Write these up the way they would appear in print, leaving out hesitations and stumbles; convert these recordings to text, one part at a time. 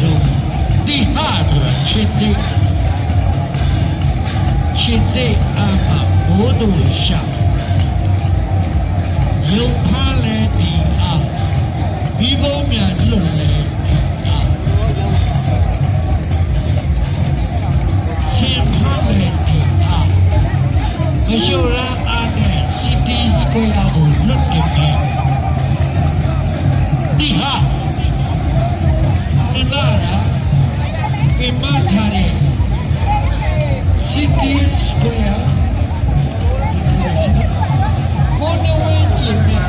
တော့ဒီဟာတော့ချစ်တဲ့အာမဘိုးတို့ရှာရုပ်ဖားလဲဒီအားဒီဘုံများလွတ်လဲရှင်ဖားလဲဒီအားမရှုရအားနဲ့စီတီစကွေးကိုလွတ်တယ်ဒီဟာလာရာဒီမှာထားတဲ့စီတီစကွေးကိုနေဝင်ကြည့်မယ်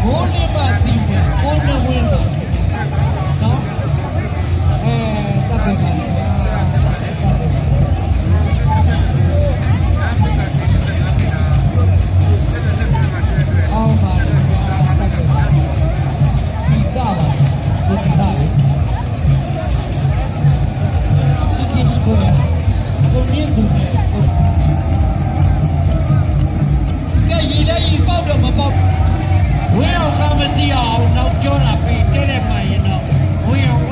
ကိုနေပါဒီမယ်ကိုနေဝင်တော့နော်တပ်ပဲအောင်ပါဒီကပါဒီကပါစီတီစကွေးကိုမြင်တယ်ကြီးပေါက်တော့မပေါက်ဝင်းအောင်ကမသိအောင်နောက်ကြောတာပြီးတဲ့တဲ့မှရင်တော့ဝင်းအောင်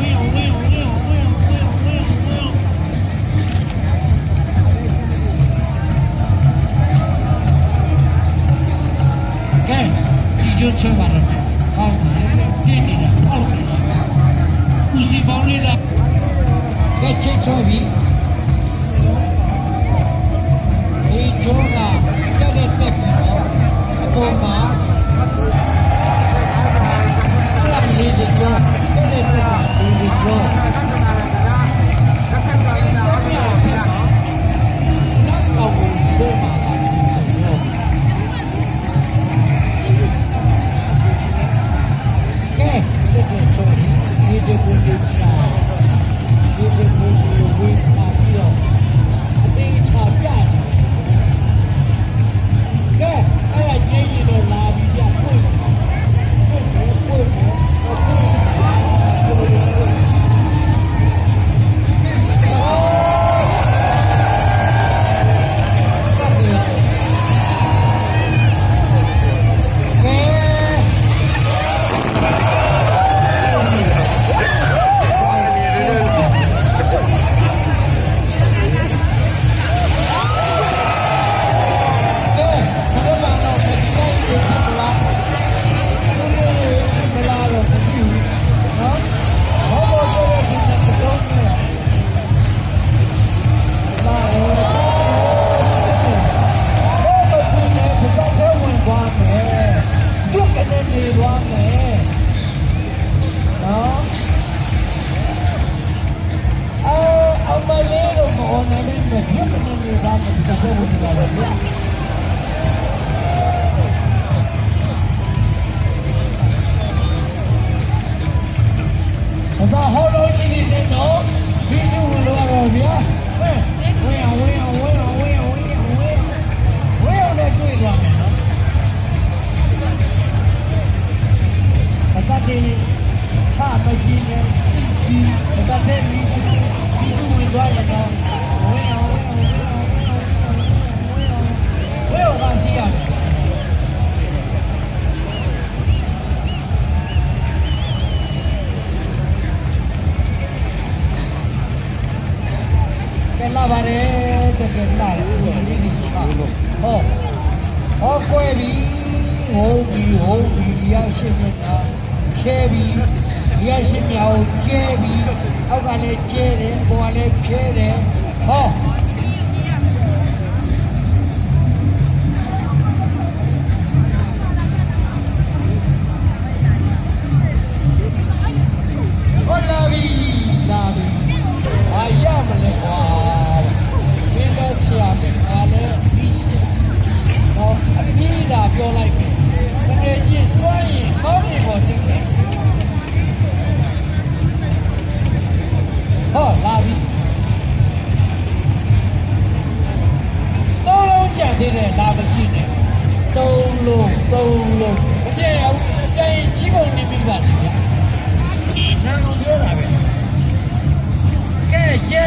ကဲဒီကျချမ်းပါတော့ဟောင်းပြည့်နေတာဟောင်းနေတာဦးစီပေါင်းနေတာကဲချက်ချပြီးဒီကျိုးကကြက်တဲ့တက်ပြီးတော့ပေါ်မှာဆက်လေးတွေကြောတဲ့တဲ့ဒီကြောနောက်တော့ဆိုမှာကဲတဲ့ဆိုဒီဒီကိုဒီချာဒီဒီကိုဒီဝေးပါပြီးတော့အသေးချာပြကဲအဲ့ဒါကျင်းရင်တော့လာပြီးပြဖွင့်လာပါတယ်တကယ်လာတယ်ဒီပါဟောကွဲပြီးဟိုးပြီးရရှိနေတာချဲပြီးရရှိမြောက်ကျဲပြီးအောက်ကလည်းကျဲတယ်ပေါ်ကလည်းဖြဲတယ်ဟောလာပြီအာရမလဲကွာဒီတော့ဆရာကလည်းပြီးစီတော့အပြေးတာပြောလိုက်တယ်တကယ်ကြီးစွန့်ရင်ကောင်းပြီပေါ့တင်တယ်ဟောလာပြီသုံးလုံးကြံသေးတယ်လာမရှိနဲ့သုံးလုံးမပြေအောင်တိုင်ချီကုန်နေပြီပါဗျာနားလုံးပြောတာပဲကဲရဲ